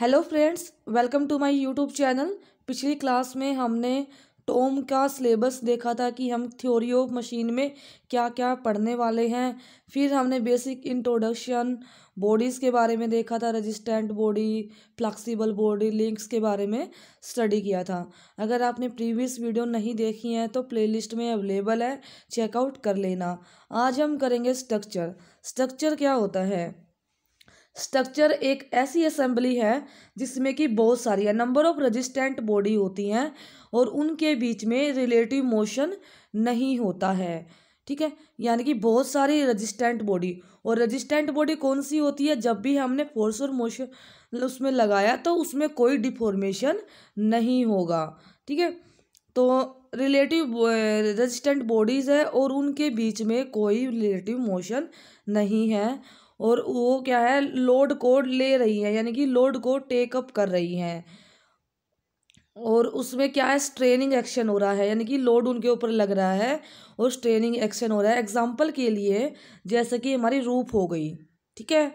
Hello friends, welcome to my YouTube channel. पिछली class में हमने टॉम का सिलेबस देखा था कि हम थ्योरी ऑफ मशीन में क्या क्या पढ़ने वाले हैं। फिर हमने बेसिक इंट्रोडक्शन, बॉडीज़ के बारे में देखा था, resistant body, flexible body, links के बारे में स्टडी किया था। अगर आपने प्रीवियस वीडियो नहीं देखी है तो प्लेलिस्ट में अवेलेबल है, चेकआउट कर लेना। आज हम करेंगे स्ट्रक्चर। स्ट्रक्चर क्या होता है? स्ट्रक्चर एक ऐसी असेंबली है जिसमें कि बहुत सारी नंबर ऑफ रेजिस्टेंट बॉडी होती हैं और उनके बीच में रिलेटिव मोशन नहीं होता है। ठीक है, यानी कि बहुत सारी रेजिस्टेंट बॉडी। और रेजिस्टेंट बॉडी कौन सी होती है? जब भी हमने फोर्स और मोशन उसमें लगाया तो उसमें कोई डिफॉर्मेशन नहीं होगा। ठीक है, तो रिलेटिव रेजिस्टेंट बॉडीज़ है और उनके बीच में कोई रिलेटिव मोशन नहीं है और वो क्या है, लोड को ले रही है, यानी कि लोड को टेकअप कर रही हैं और उसमें क्या है, स्ट्रेनिंग एक्शन हो रहा है, यानी कि लोड उनके ऊपर लग रहा है और स्ट्रेनिंग एक्शन हो रहा है। एग्जांपल के लिए जैसे कि हमारी रूफ हो गई, ठीक है,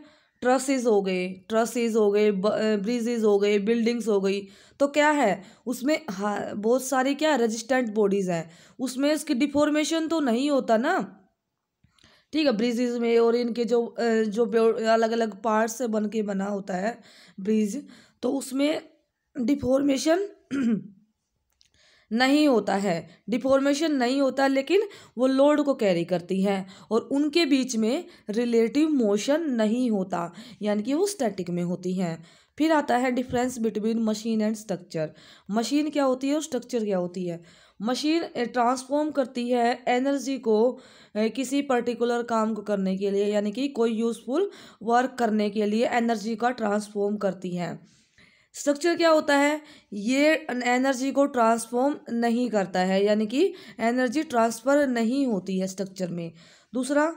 ट्रसेस हो गए, ब्रिजेस हो गए, बिल्डिंग्स हो गई, तो क्या है उसमें बहुत सारी क्या रेजिस्टेंट बॉडीज़ हैं, उसमें इसकी डिफॉर्मेशन तो नहीं होता ना। ठीक है, ब्रिजेज में और इनके जो अलग अलग पार्ट से बन के बना होता है ब्रिज, तो उसमें डिफॉर्मेशन नहीं होता है, डिफॉर्मेशन नहीं होता, लेकिन वो लोड को कैरी करती हैं और उनके बीच में रिलेटिव मोशन नहीं होता, यानी कि वो स्टैटिक में होती हैं। फिर आता है difference between machine and structure. Machine क्या होती है और स्ट्रक्चर क्या होती है? मशीन ट्रांसफॉर्म करती है एनर्जी को किसी पर्टिकुलर काम को करने के लिए, यानी कि कोई यूजफुल वर्क करने के लिए एनर्जी का ट्रांसफॉर्म करती है। स्ट्रक्चर क्या होता है? ये एनर्जी को ट्रांसफॉर्म नहीं करता है, यानी कि एनर्जी ट्रांसफ़र नहीं होती है स्ट्रक्चर में। दूसरा,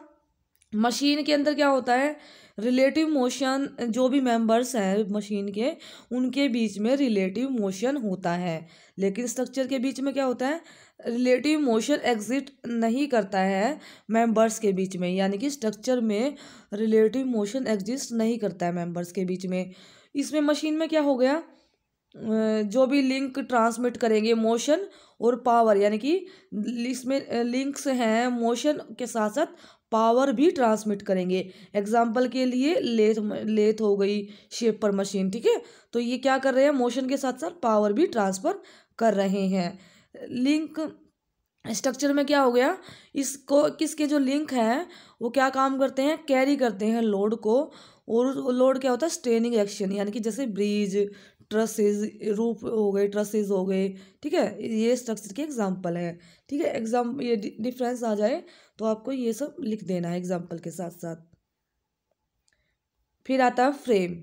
मशीन के अंदर क्या होता है, रिलेटिव मोशन, जो भी मेंबर्स हैं मशीन के उनके बीच में रिलेटिव मोशन होता है, लेकिन स्ट्रक्चर के बीच में क्या होता है, रिलेटिव मोशन एग्जिस्ट नहीं करता है मेंबर्स के बीच में, यानी कि स्ट्रक्चर में रिलेटिव मोशन एग्जिस्ट नहीं करता है मेंबर्स के बीच में। इसमें मशीन में क्या हो गया, जो भी लिंक ट्रांसमिट करेंगे मोशन और पावर, यानी कि इसमें लिंक्स हैं, मोशन के साथ साथ पावर भी ट्रांसमिट करेंगे। एग्जाम्पल के लिए लेथ हो गई, शेपर मशीन, ठीक है, तो ये क्या कर रहे हैं, मोशन के साथ साथ पावर भी ट्रांसफर कर रहे हैं। लिंक स्ट्रक्चर में क्या हो गया, इसको किसके जो लिंक हैं वो क्या काम करते हैं, कैरी करते हैं लोड को, और लोड क्या होता है, स्ट्रेनिंग एक्शन, यानी कि जैसे ब्रिज, ट्रसेस, रूफ हो गए, ट्रसेस हो गए, ठीक है, ये स्ट्रक्चर के एग्जांपल है। ठीक है, ये डिफरेंस आ जाए तो आपको ये सब लिख देना है एग्जांपल के साथ साथ। फिर आता है फ्रेम।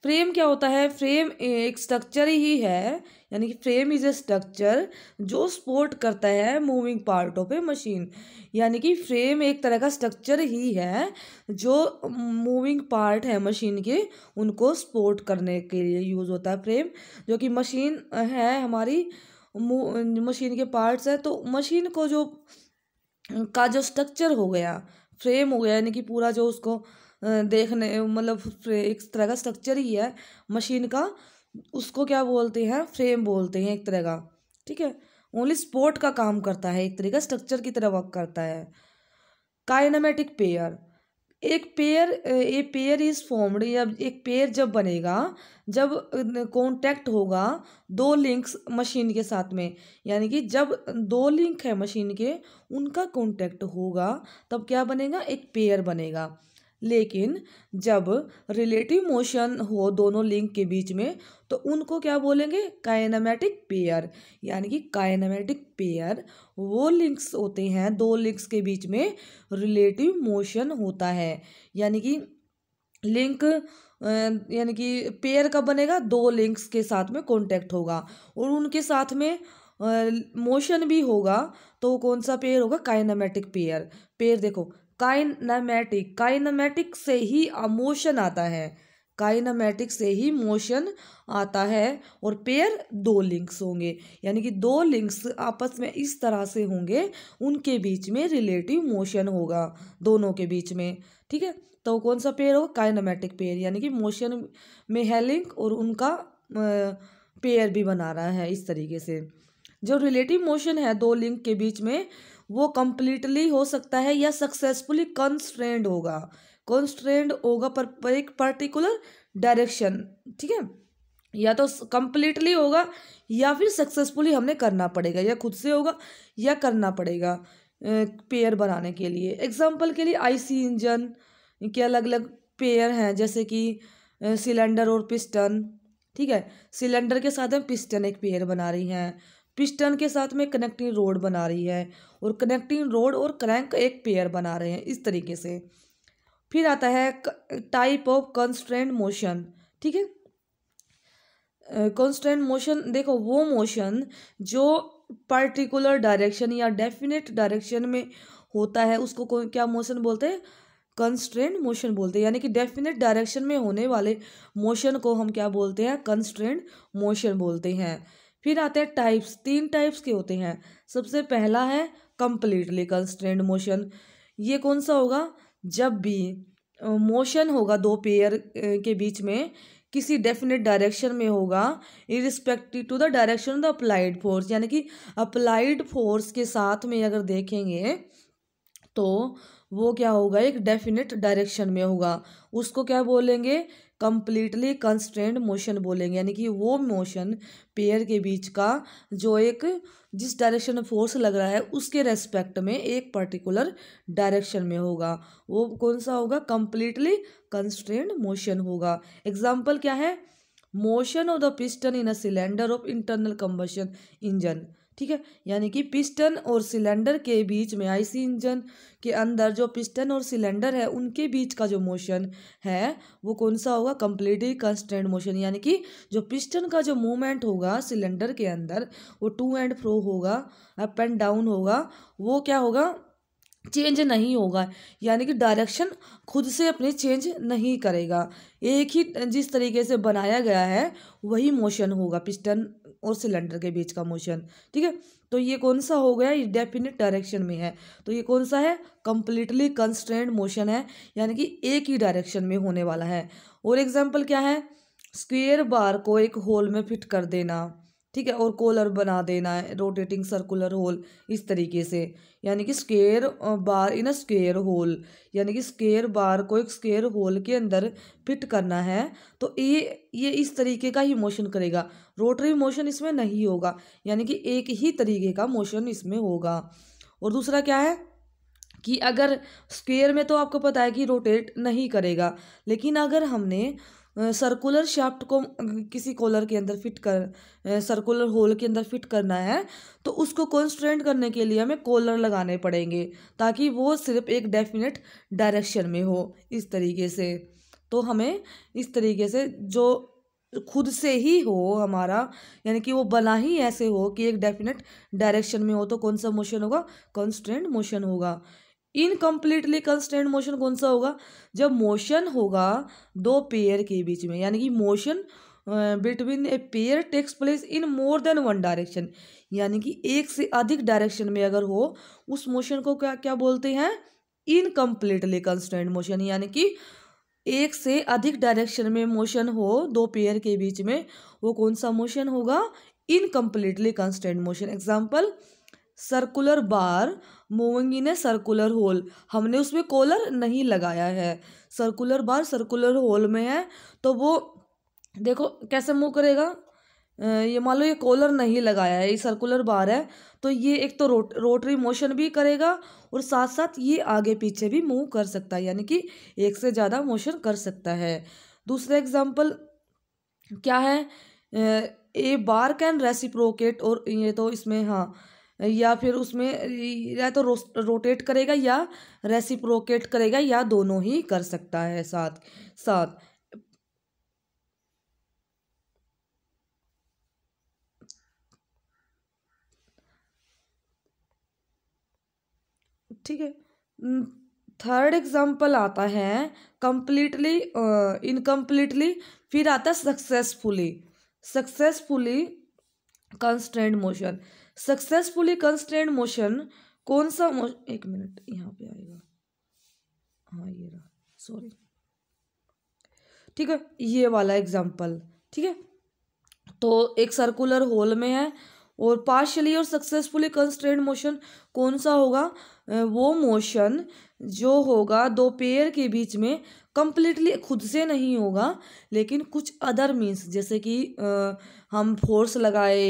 फ्रेम क्या होता है? फ्रेम एक स्ट्रक्चर ही है, यानी कि फ्रेम इज ए स्ट्रक्चर जो सपोर्ट करता है moving part of A machine, यानी कि फ्रेम एक तरह का स्ट्रक्चर ही है जो मूविंग पार्ट है मशीन के उनको सपोर्ट करने के लिए यूज़ होता है फ्रेम। जो कि मशीन है हमारी, मशीन के पार्ट्स है, तो मशीन को जो स्ट्रक्चर हो गया, फ्रेम हो गया, यानी कि पूरा जो उसको देखने मतलब एक तरह का स्ट्रक्चर ही है मशीन का, उसको क्या बोलते हैं, फ्रेम बोलते हैं एक तरह का। ठीक है, ओनली सपोर्ट का काम करता है, एक तरह का स्ट्रक्चर की तरह वर्क करता है। Kinematic pair, a pair is formed, या एक पेयर जब बनेगा जब कांटेक्ट होगा दो लिंक्स मशीन के साथ में, यानी कि जब दो लिंक है मशीन के उनका कांटेक्ट होगा तब क्या बनेगा, एक पेयर बनेगा। लेकिन जब रिलेटिव मोशन हो दोनों लिंक के बीच में तो उनको क्या बोलेंगे, काइनेमेटिक पेयर, यानी कि काइनेमेटिक पेयर वो लिंक्स होते हैं, दो लिंक्स के बीच में रिलेटिव मोशन होता है, यानी कि लिंक यानी कि पेयर कब बनेगा, दो लिंक्स के साथ में कांटेक्ट होगा और उनके साथ में मोशन भी होगा, तो कौन सा पेयर होगा, काइनेमेटिक पेयर। पेयर देखो, काइनेमेटिक से ही मोशन आता है, काइनेमेटिक से ही मोशन आता है, और पेयर दो लिंक्स होंगे, यानी कि दो लिंक्स आपस में इस तरह से होंगे, उनके बीच में रिलेटिव मोशन होगा दोनों के बीच में। ठीक है, तो कौन सा पेयर होगा, काइनेमेटिक पेयर, यानी कि मोशन में है लिंक और उनका पेयर भी बना रहा है इस तरीके से। जो रिलेटिव मोशन है दो लिंक के बीच में, वो कंप्लीटली हो सकता है या सक्सेसफुली कंस्ट्रेंड होगा, कंस्ट्रेंड होगा पर एक पर्टिकुलर डायरेक्शन, ठीक है। या तो कंप्लीटली होगा या फिर सक्सेसफुली हमने करना पड़ेगा, या खुद से होगा या करना पड़ेगा पेयर बनाने के लिए। एग्जाम्पल के लिए आईसी इंजन के अलग अलग पेयर हैं, जैसे कि सिलेंडर और पिस्टन, ठीक है। सिलेंडर के साथ में पिस्टन एक पेयर बना रही हैं, पिस्टन के साथ में कनेक्टिंग रोड बना रही है, और कनेक्टिंग रोड और क्रैंक एक पेयर बना रहे हैं इस तरीके से। फिर आता है टाइप ऑफ कंस्ट्रेंट मोशन, ठीक है। कंस्ट्रेंट मोशन, देखो वो मोशन जो पर्टिकुलर डायरेक्शन या डेफिनेट डायरेक्शन में होता है उसको क्या मोशन बोलते हैं, कंस्ट्रेंट मोशन बोलते हैं। यानी कि डेफिनेट डायरेक्शन में होने वाले मोशन को हम क्या बोलते हैं, कंस्ट्रेंट मोशन बोलते हैं। फिर आते हैं टाइप्स, 3 टाइप्स के होते हैं। सबसे पहला है कंप्लीटली कंस्ट्रेंट मोशन। ये कौन सा होगा, जब भी मोशन होगा दो पेयर के बीच में किसी डेफिनेट डायरेक्शन में होगा, irrespective to the direction of the applied force, यानी कि अप्लाइड फोर्स के साथ में अगर देखेंगे तो वो क्या होगा, एक डेफिनेट डायरेक्शन में होगा, उसको क्या बोलेंगे, कंप्लीटली कंस्ट्रेंट मोशन बोलेंगे। यानी कि वो मोशन पेयर के बीच का जो एक जिस डायरेक्शन में फोर्स लग रहा है उसके रेस्पेक्ट में एक पर्टिकुलर डायरेक्शन में होगा, वो कौन सा होगा, कंप्लीटली कंस्ट्रेंट मोशन होगा। एग्जाम्पल क्या है, motion of the piston in a cylinder of internal combustion engine, ठीक है। यानी कि पिस्टन और सिलेंडर के बीच में, आईसी इंजन के अंदर जो पिस्टन और सिलेंडर है उनके बीच का जो मोशन है वो कौन सा होगा, कंप्लीटली कंस्ट्रेंट मोशन। यानी कि जो पिस्टन का जो मूवमेंट होगा सिलेंडर के अंदर वो टू एंड फ्रो होगा, अप एंड डाउन होगा, वो क्या होगा, चेंज नहीं होगा। यानी कि डायरेक्शन खुद से अपनी चेंज नहीं करेगा, एक ही जिस तरीके से बनाया गया है वही मोशन होगा पिस्टन और सिलेंडर के बीच का मोशन, ठीक है। तो ये कौन सा हो गया, ये डेफिनेट डायरेक्शन में है, तो ये कौन सा है, कंप्लीटली कंस्ट्रेंट मोशन है, यानी कि एक ही डायरेक्शन में होने वाला है। और एग्जाम्पल क्या है, स्क्वायर बार को एक होल में फिट कर देना, ठीक है, और कॉलर बना देना है, रोटेटिंग सर्कुलर होल इस तरीके से। यानी कि square bar in a square hole, यानी कि स्क्वायर बार को एक स्क्वायर होल के अंदर फिट करना है, तो ये इस तरीके का ही मोशन करेगा, रोटरी मोशन इसमें नहीं होगा, यानी कि एक ही तरीके का मोशन इसमें होगा। और दूसरा क्या है कि अगर स्क्वायर में तो आपको पता है कि रोटेट नहीं करेगा, लेकिन अगर हमने सर्कुलर शाफ्ट को किसी कॉलर के अंदर फिट कर सर्कुलर होल के अंदर फिट करना है, तो उसको कॉन्स्ट्रेंट करने के लिए हमें कॉलर लगाने पड़ेंगे ताकि वो सिर्फ एक डेफिनेट डायरेक्शन में हो इस तरीके से। तो हमें इस तरीके से जो खुद से ही हो हमारा, यानी कि वो बना ही ऐसे हो कि एक डेफिनेट डायरेक्शन में हो, तो कौन सा मोशन होगा, कॉन्स्टेंट मोशन होगा। इनकम्प्लीटली कंस्टेंट मोशन कौन सा होगा, जब मोशन होगा दो पेयर के बीच में, यानी कि motion between a pair takes place in more than one direction, यानी कि एक से अधिक डायरेक्शन में अगर हो उस मोशन को क्या क्या बोलते हैं, इनकम्प्लीटली कंस्टेंट मोशन। यानी कि एक से अधिक डायरेक्शन में मोशन हो दो पेयर के बीच में, वो कौन सा मोशन होगा, incompletely constant motion. Example, circular bar moving in a circular hole, हमने उसमें कॉलर नहीं लगाया है, सर्कुलर बार सर्कुलर होल में है, तो वो देखो कैसे मूव करेगा, ये मान लो ये कॉलर नहीं लगाया है, ये सर्कुलर बार है, तो ये एक तो रोटरी मोशन भी करेगा और साथ साथ ये आगे पीछे भी मूव कर सकता है, यानी कि एक से ज़्यादा मोशन कर सकता है। दूसरा एग्जाम्पल क्या है, ए बार कैन रेसिप्रोकेट, और ये तो इसमें हाँ, या फिर उसमें या तो रोटेट करेगा या रेसिप्रोकेट करेगा, या दोनों ही कर सकता है साथ साथ। ठीक है। थर्ड एग्जाम्पल आता है कंप्लीटली इनकम्प्लीटली, फिर आता है successfully, successfully constraint motion. Successfully constraint motion कौन सा एक मिनट यहाँ पे आएगा, हाँ ये रहा, सॉरी, ठीक है, ये वाला एग्जाम्पल, ठीक है। तो एक सर्कुलर होल में है और पार्शियली और सक्सेसफुली कंस्ट्रेंट मोशन कौन सा होगा, वो मोशन जो होगा दो पेयर के बीच में कंप्लीटली खुद से नहीं होगा, लेकिन कुछ अदर मीन्स, जैसे कि हम फोर्स लगाए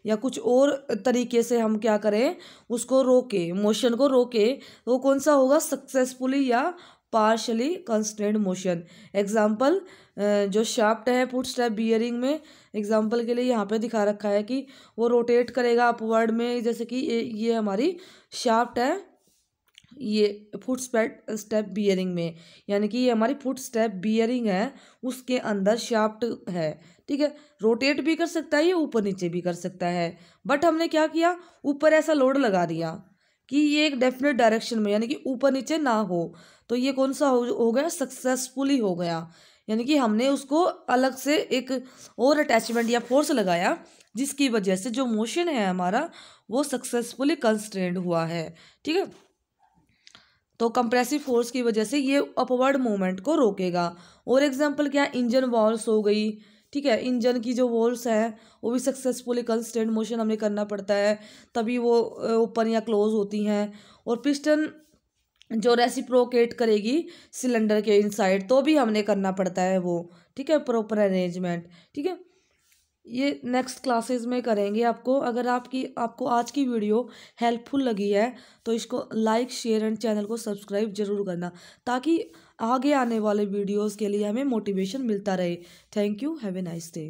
या कुछ और तरीके से हम क्या करें, उसको रोके, मोशन को रोके, वो कौन सा होगा, सक्सेसफुली या पार्शली कंस्ट्रेंट मोशन। एग्जाम्पल, जो शाफ्ट है फुट स्टेप बियरिंग में, एग्जाम्पल के लिए यहाँ पे दिखा रखा है कि वो रोटेट करेगा अपवर्ड में, जैसे कि ये हमारी शाफ्ट है, ये फुट स्टेप बियरिंग में, यानी कि ये हमारी फुट स्टेप बियरिंग है, उसके अंदर शाफ्ट है, ठीक है। रोटेट भी कर सकता है, ये ऊपर नीचे भी कर सकता है, बट हमने क्या किया, ऊपर ऐसा लोड लगा दिया कि ये एक डेफिनेट डायरेक्शन में, यानी कि ऊपर नीचे ना हो, तो ये कौन सा हो गया, सक्सेसफुली हो गया, यानी कि हमने उसको अलग से एक और अटैचमेंट या फोर्स लगाया, जिसकी वजह से जो मोशन है हमारा वो सक्सेसफुली कंस्ट्रेंड हुआ है, ठीक है। तो कंप्रेसिव फोर्स की वजह से ये अपवर्ड मूवमेंट को रोकेगा। और एग्जांपल क्या, इंजन वॉल्स हो गई, ठीक है, इंजन की जो वॉल्स है वो भी सक्सेसफुली कंस्टेंट मोशन हमें करना पड़ता है, तभी वो ओपन या क्लोज होती हैं। और पिस्टन जो रेसिप्रोकेट करेगी सिलेंडर के इनसाइड, तो भी हमने करना पड़ता है वो, ठीक है, प्रॉपर अरेंजमेंट, ठीक है। ये नेक्स्ट क्लासेस में करेंगे। अगर आपको आज की वीडियो हेल्पफुल लगी है तो इसको लाइक, शेयर एंड चैनल को सब्सक्राइब जरूर करना, ताकि आगे आने वाले वीडियोस के लिए हमें मोटिवेशन मिलता रहे। Thank you, have a nice day.